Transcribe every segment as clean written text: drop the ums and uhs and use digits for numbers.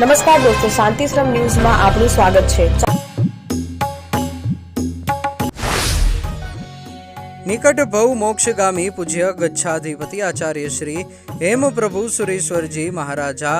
નમસ્કાર દોસ્તો, શાંતિશ્રમ ન્યૂઝમાં આપનું સ્વાગત છે। નિકટ ભવ મોક્ષગામી પૂજ્ય ગચ્છાધિપતિ આચાર્ય શ્રી હેમ પ્રભુ સુરેશ્વરજી મહારાજા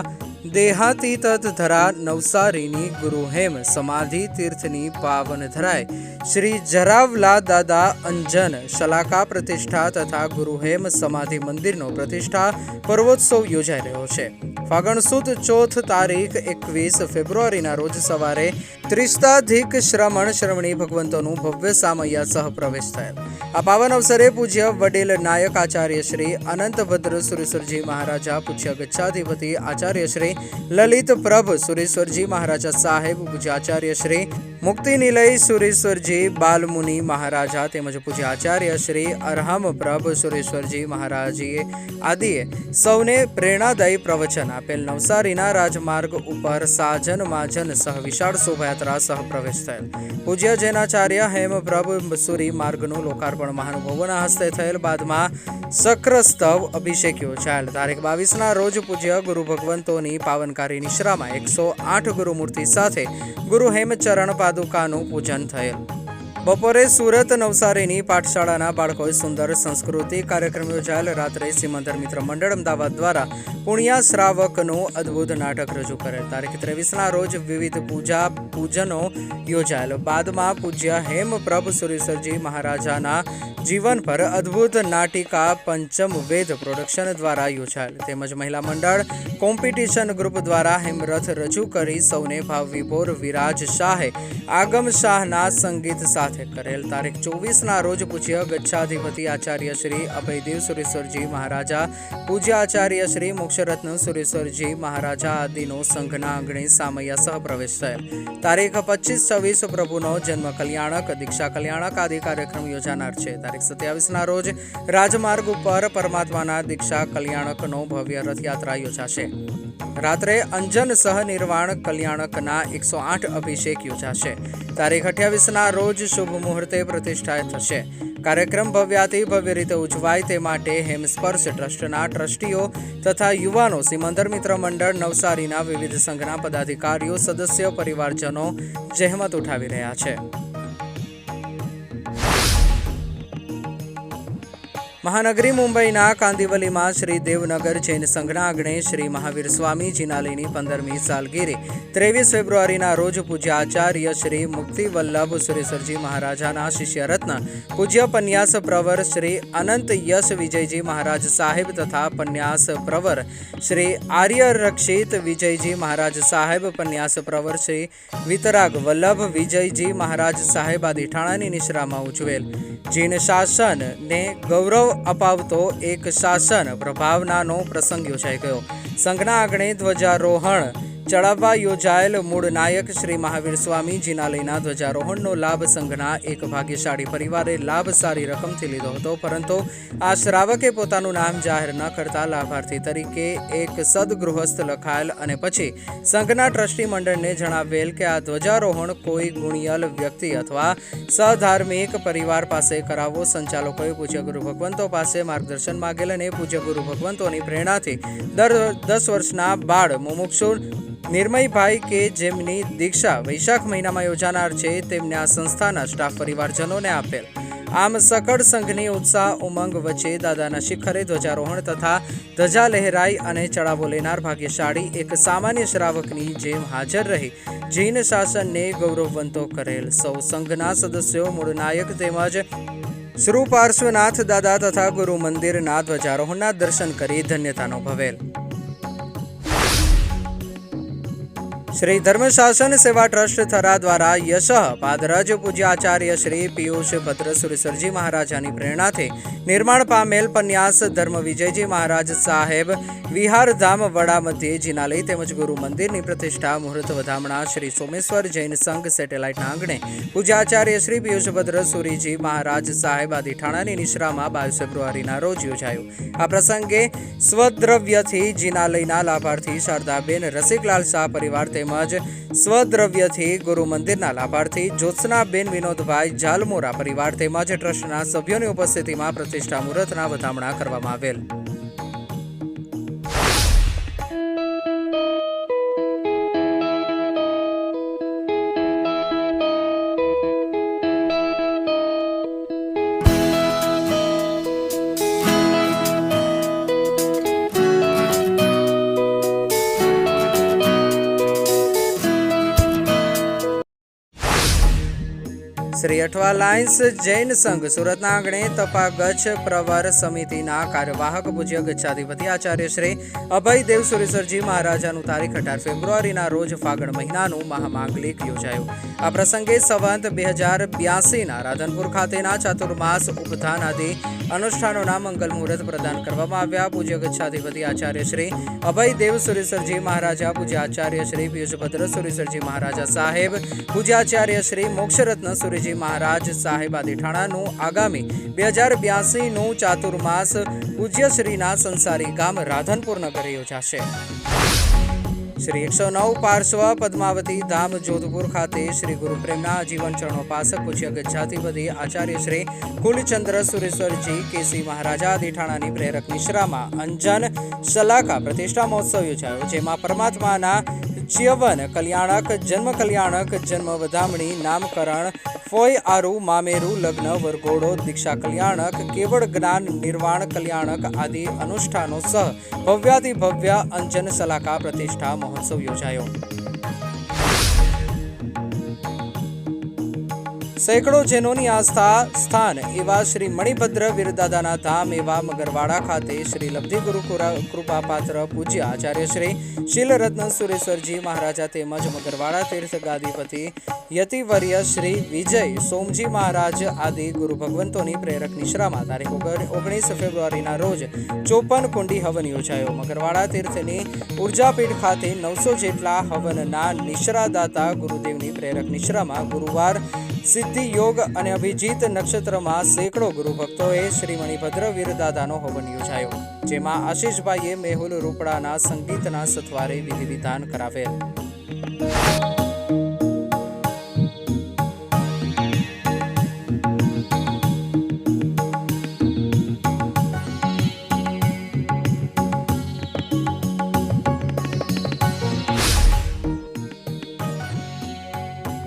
દેહાતીત ધરા નવસારીની ગુરુ હેમ સમાધિ તીર્થની પાવન ધરાય શ્રી જરાવલા દાદા અંજન શલાકા પ્રતિષ્ઠા તથા ગુરુ હેમ સમાધિ મંદિરનો પ્રતિષ્ઠા પર્વોત્સવ યોજાઈ રહ્યો છે। ફાગણ સુદ ચોથ તારીખ 21 ફેબ્રુઆરીના રોજ સવારે ત્રિસ્તાધિક શ્રમણી ભગવંતોનું ભવ્ય સામૈયા સહ પ્રવેશ થયેલ। આ પાવન અવસરે પૂજ્ય વડીલ નાયક આચાર્ય શ્રી અનંતભદ્ર સુરેશ્વરજી મહારાજા, પૂજ્ય ગચ્છાધિપતિ આચાર્ય શ્રી લલિત પ્રભ સુરેશ્વરજી મહારાજા સાહેબ, પૂજ્ય આચાર્ય શ્રી મુક્તિ નિલય સુરેશ્વરજી બાલમુનિ મહારાજા તેમજ પૂજ્ય આચાર્ય શ્રી અરહમ પ્રભ સુરેશ્વરજી મહારાજીએ આદિએ સૌને પ્રેરણાદાયી પ્રવચન આપેલ। નવસારીના રાજમાર્ગ ઉપર સાજન માજન સહ વિશાળ શોભાયાત્રા સહ પ્રવેશ થયેલ। પૂજ્ય જૈનાચાર્ય હેમ પ્રભ સુરી માર્ગનું લોકાર્પણ મહાનુભાવોના હસ્તે થયેલ। બાદમાં સક્રસ્તવ અભિષેક યોજાયેલ। તારીખ 22ના રોજ પૂજ્ય ગુરુ ભગવંતોની પાવનકારી નિશ્રામાં 108 ગુરુમૂર્તિ સાથે ગુરુ હેમચરણ પાદુકાનું પૂજન થયેલ। બપોરે સુરત નવસારીની પાઠશાળાના બાળકોએ સુંદર સંસ્કૃતિક કાર્યક્રમ યોજાયેલ। રાત્રે સિમંદર મિત્ર મંડળ અમદાવાદ દ્વારા પુણ્યા શ્રાવકનું અદ્ભુત નાટક રજૂ કરેલ। તારીખ 23ના રોજ વિવિધ પૂજનો યોજાયેલ। બાદમાં પૂજ્ય હેમ પ્રભ સુરેશ્વરજી મહારાજાના જીવન પર અદ્ભુત નાટિકા પંચમ વેદ પ્રોડક્શન દ્વારા યોજાયેલ। તેમજ મહિલા મંડળ કોમ્પિટિશન ગ્રુપ દ્વારા હેમરથ રજૂ કરી સૌને ભાવવિભોર વિરાજ શાહે આગમ શાહના સંગીત સાથે કરેલ। તારીખ 24ના રોજ પૂજ્ય ગચ્છાધિપતિ આચાર્ય શ્રી અભયદેવ સુરેશ્વરજી મહારાજા, પૂજ્ય આચાર્ય શ્રી મોક્ષરત્ન સુરેશ્વરજી મહારાજા આદિનો સંઘના આંગણે સામૈયા સહ પ્રવેશ થયેલ। તારીખ 25-26 પ્રભુનો જન્મ કલ્યાણક, દીક્ષા કલ્યાણક આદિ કાર્યક્રમ યોજાનાર છે। તારીખ 27ના રોજ રાજમાર્ગ ઉપર પરમાત્માના દીક્ષા કલ્યાણકનો ભવ્ય રથયાત્રા યોજાશે। રાત્રે અંજન સહ નિર્વાણ કલ્યાણકના 108 અભિષેક યોજાશે। તારીખ 28ના રોજ શુભ મુહૂર્તે પ્રતિષ્ઠા થશે। કાર્યક્રમ ભવ્યાતિ ભવ્ય રીતે ઉજવાય તે માટે હેમસ્પર્શ ટ્રસ્ટના ટ્રસ્ટીઓ તથા યુવાનો, સિમંદર મિત્ર મંડળ નવસારીના વિવિધ સંઘના પદાધિકારીઓ, સદસ્યો, પરિવારજનો જહેમત ઉઠાવી રહ્યા છે। મહાનગરી મુંબઈના કાંદિવલીમાં શ્રી દેવનગર જૈન સંઘના આંગણે શ્રી મહાવીર સ્વામી જિનાલયની 15મી સાલગીરી 23 ફેબ્રુઆરીના રોજ પૂજ્ય આચાર્ય શ્રી મુક્તિ વલ્લભ સુરેશ્વરજી મહારાજાના શિષ્યરત્ન પૂજ્ય પન્યાસ પ્રવર શ્રી અનંત યશ વિજયજી મહારાજ સાહેબ તથા પન્યાસ પ્રવર શ્રી આર્ય રક્ષિત વિજયજી મહારાજ સાહેબ, પન્યાસ પ્રવર શ્રી વિતરાગ વલ્લભ વિજયજી મહારાજ સાહેબ આદિ ઠાણાની નિશ્રામાં ઉજવેલ। જૈન શાસનને ગૌરવ અપાવતો એક શાસન પ્રભાવનાનો પ્રસંગ યોજાઈ ગયો। સંઘના આંગણે ધ્વજારોહણ ચડાવવા યોજાયેલ। મૂળ નાયક શ્રી મહાવીર સ્વામી જિનાલયના ધ્વજારોહણનો લાભ સંઘના એક ભાગ્યશાળી પરિવારે લાભ સારી રકમથી લીધો હતો, પરંતુ આ શ્રાવકે પોતાનું નામ જાહેર ન કરતા લાભાર્થી તરીકે એક સદગૃહસ્થ લખાયેલ અને પછી સંઘના ટ્રસ્ટી મંડળને જણાવેલ કે આ ધ્વજારોહણ કોઈ ગુણિયલ વ્યક્તિ અથવા સધાર્મિક પરિવાર પાસે કરાવવો। સંચાલકોએ પૂજ્ય ગુરુ ભગવંતો પાસે માર્ગદર્શન માગેલ અને પૂજ્ય ગુરુ ભગવંતોની પ્રેરણાથી દર 10 વર્ષના બાળ મુમુક્ષુ નિર્મયભાઈ કે જેમની દીક્ષા વૈશાખ મહિનામાં યોજાનાર છે તેમને આ સંસ્થાના સ્ટાફ પરિવારજનોને આપેલ। આમ સકળ સંઘની ઉત્સાહ ઉમંગ વચ્ચે દાદાના શિખરે ધ્વજારોહણ તથા ધજા લહેરાઈ અને ચડાવો લેનાર ભાગ્યશાળી એક સામાન્ય શ્રાવકની જેમ હાજર રહી જૈન શાસનને ગૌરવવંતો કરેલ। સૌ સંઘના સદસ્યો, મૂળ નાયક તેમજ શ્રી પાર્શ્વનાથ દાદા તથા ગુરુ મંદિરના ધ્વજારોહણના દર્શન કરી ધન્યતા અનુભવેલ। શ્રી ધર્મશાસન સેવા ટ્રસ્ટ થરા દ્વારા યશ પાદરજ પૂજ્ય આચાર્ય શ્રી પિયુષ ભદ્ર સુરેશ્વરજી મહારાજાની પ્રેરણાથી નિર્માણ પામેલ પન્યાસ ધર્મ વિજયજી મહારાજ સાહેબ વિહારધામ વડા મધ્યે જિનાલય તેમજ ગુરુ મંદિરની પ્રતિષ્ઠા મુહૂર્ત વધામણા શ્રી સોમેશ્વર જૈન સંઘ સેટેલાઇટના આંગણે પૂજ્ય આચાર્ય શ્રી પિયુષ ભદ્ર સુરીજી મહારાજ સાહેબ આદિ ઠાણાની નિશ્રામાં 22 ફેબ્રુઆરીના રોજ યોજાયું। આ પ્રસંગે સ્વદ્રવ્યથી જિનાલયના લાભાર્થી શારદાબેન રસિકલાલ શાહ પરિવાર તેમજ સ્વદ્રવ્યથી ગુરુ મંદિરના લાભાર્થી જ્યોત્સનાબેન વિનોદભાઈ જાલમોરા પરિવાર તેમજ ટ્રસ્ટના સભ્યોની ઉપસ્થિતિમાં પ્રતિષ્ઠા મુહૂર્તના વધામણા કરવામાં આવેલ। શ્રી અઠવા લાયન્સ જૈન સંઘ સુરતના આંગણે તપાગચ્છ પ્રવર સમિતિના કાર્યવાહક પૂજ્ય ગચ્છાધિપતિ આચાર્ય શ્રી અભય દેવ સુરેશ્વરજી મહારાજાનું તારીખ 18 ફેબ્રુઆરીના રોજ ફાગણ મહિનાનું મહામાંગલિક યોજાયું. આ પ્રસંગે સંવત 2082ના રાધનપુર ખાતેના ચાતુર્માસ ઉપધાન આદિ અનુષ્ઠાનોના મંગલ મુહૂર્ત પ્રદાન કરવામાં આવ્યા. પૂજ્ય ગચ્છાધિપતિ આચાર્ય શ્રી અભય દેવ સુરેશ્વરજી મહારાજા, પૂજ્ય આચાર્ય શ્રી પિયુષભદ્ર સુરેશ્વરજી મહારાજા સાહેબ, પૂજ્ય આચાર્ય શ્રી મોક્ષરત્ન સુરેજી મહારાજ સાહેબ આદિ ઠાણાનું આગામી 2082નું ચાતુર્માસ પૂજ્યશ્રીના સંસારી ગામ રાધનપુર નગરે યોજાશે. શ્રી 109 પાર્શ્વ પદ્માવતી ધામ જોધપુર ખાતે શ્રી ગુરુપ્રેમના આજીવન ચરણોપાસક પૂજ્ય ગચ્છાધિપતિ આચાર્ય શ્રી કુલચંદ્ર સુરેશ્વરજી કેસી મહારાજા આદિ ઠાણાની પ્રેરક નિશ્રામાં અંજન શલાકા પ્રતિષ્ઠા મહોત્સવ યોજાયો, જેમાં પરમાત્માના ચ્યવન કલ્યાણક, જન્મ કલ્યાણક, જન્મ વધામણી, નામકરણ, ફોય આરુ, મામેરુ, લગ્ન, વરઘોડો, દીક્ષા કલ્યાણક, કેવળ જ્ઞાન નિર્વાણ કલ્યાણક આદિ અનુષ્ઠાનો સહ ભવ્યાતિ ભવ્ય અંજન શલાકા પ્રતિષ્ઠા મહોત્સવ યોજાયો. સેંકડો જૈનોની આસ્થા સ્થાન એવા શ્રી મણિભદ્ર વીરદાદાના ધામ એવા મગરવાડા ખાતે શ્રી લબ્ધિ ગુરુ કૃપાપાત્ર પૂજ્ય આચાર્ય શ્રી શીલરત્ન સુરેશ્વરજી મહારાજા તેમજ મગરવાડા તીર્થ ગાદીપતિ યતિવર્ય શ્રી વિજય સોમજી મહારાજ આદિ ગુરુ ભગવંતોની પ્રેરક નિશ્રામાં તારીખ 19 ફેબ્રુઆરીના રોજ 54 કુંડી હવન યોજાયો. મગરવાડા તીર્થની ઉર્જાપીઠ ખાતે 900 જેટલા હવનના નિશ્રાદાતા ગુરુદેવની પ્રેરક નિશ્રામાં ગુરુવાર સિદ્ધિ યોગ અને અભિજીત નક્ષત્રમાં સેંકડો ગુરુભક્તોએ શ્રી મણિભદ્ર વીરદાદાનો હવન યોજાયો, જેમાં આશીષભાઈએ મેહુલ રૂપડાના સંગીતના સથવારે વિધિ વિધાન કરાવેલ.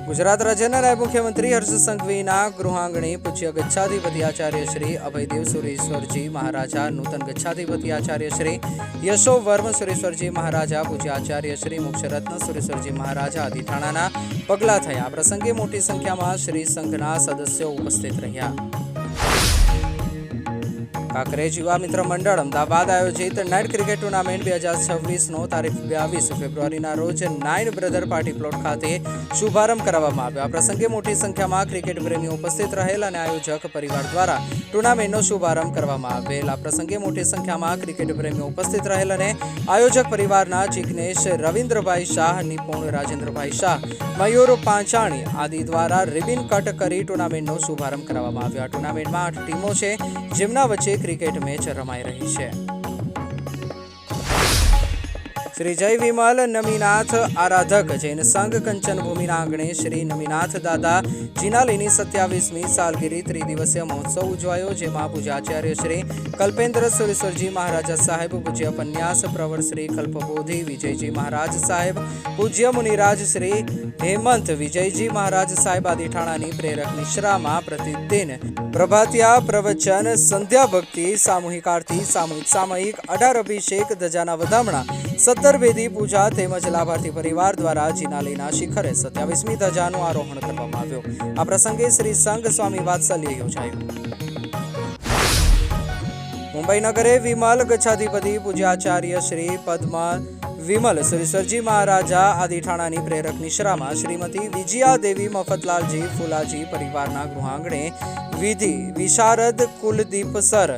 ગુજરાત રાજ્યના નાયબ મુખ્યમંત્રી હર્ષ સંઘવીના ગૃહાંગણે પૂજ્ય ગચ્છાધિપતિ આચાર્ય શ્રી અભયદેવ સુરેશ્વરજી મહારાજા, નૂતન ગચ્છાધિપતિ આચાર્ય શ્રી યશોવર્મ સુરેશ્વરજી મહારાજા, પૂજ્ય આચાર્ય શ્રી મોક્ષરત્ન સુરેશ્વરજી મહારાજા આદિ ઠાણાના પગલા થયા. આ પ્રસંગે મોટી સંખ્યામાં શ્રી સંઘના સદસ્યો ઉપસ્થિત રહ્યા. કાંકરેજ યુવા મિત્ર મંડળ અમદાવાદ આયોજિત નાઇટ ક્રિકેટ ટુર્નામેન્ટ 2026નો તારીખ 22 ફેબ્રુઆરીના રોજ નાઇન બ્રધર પાર્ટી પ્લોટ ખાતે શુભારંભ કરવામાં આવ્યો. આ પ્રસંગે મોટી સંખ્યામાં ક્રિકેટ પ્રેમીઓ ઉપસ્થિત રહેલ અને આયોજક પરિવાર દ્વારા ટુર્નામેન્ટનો શુભારંભ કરવામાં આવેલ. આ પ્રસંગે મોટી સંખ્યામાં ક્રિકેટ પ્રેમીઓ ઉપસ્થિત રહેલ અને આયોજક પરિવારના જિગ્નેશ રવિન્દ્રભાઈ શાહ, નિપુણ રાજેન્દ્રભાઈ શાહ, મયુર પાંચાણી આદિ દ્વારા રિબિન કટ કરી ટુર્નામેન્ટનો શુભારંભ કરવામાં આવ્યો. આ ટુર્નામેન્ટમાં 8 ટીમો છે, જેમના વચ્ચે ક્રિકેટ મેચ રમાઈ રહી છે. શ્રી જય વિમલ નમીનાથ આરાધક જૈન સંઘ કંચન ભૂમિના આંગણે શ્રી નમીનાથ દાદા જીનાલીની 27મી સાલગીરી ત્રિદિવસીય મહોત્સવ ઉજવાયો, જેમાં પૂજ્યાચાર્ય શ્રી કલ્પેન્દ્ર સુરેશ્વરજી મહારાજા સાહેબ, પૂજ્ય પન્યાસ પ્રવર શ્રી કલ્પબોધિ વિજયજી મહારાજ સાહેબ, પૂજ્ય મુનિરાજ શ્રી હેમંત વિજયજી મહારાજ સાહેબ આદિ ઠાણાની પ્રેરક નિશ્રામાં પ્રતિદિન પ્રભાતિયા, પ્રવચન, સંધ્યા ભક્તિ, સામૂહિક આરતી, સામયિક 18 અભિષેક, ધજાના વધામણા, 17 વેદી પૂજા તેમજ લાભાર્થી પરિવાર દ્વારા જીનાલીના શિખરે 27મી ધજાનું આરોહણ કરવામાં આવ્યું. આ પ્રસંગે શ્રી સંઘ સ્વામી વાત્સલ્ય યોજાયું. મુંબઈ નગરે વિમલ ગચ્છાધિપતિ પૂજ્યાચાર્ય શ્રી પદ્મ વિમલ સુરેશ્વરજી મહારાજા આદિ ઠાણાની પ્રેરક નિશ્રામાં શ્રીમતી વિજયા દેવી મફતલાલજી ફુલાજી પરિવારના ગૃહાંગણે વિધિ વિશારદ કુલદીપ સર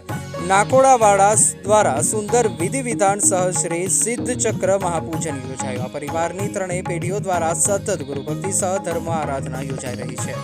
નાકોડાવાડા દ્વારા સુંદર વિધિ વિધાન સહ શ્રી સિદ્ધ ચક્ર મહાપૂજન યોજાયું. આ પરિવારની 3 પેઢીઓ દ્વારા સતત ગુરુભક્તિ સહ ધર્મ આરાધના યોજાઈ રહી છે.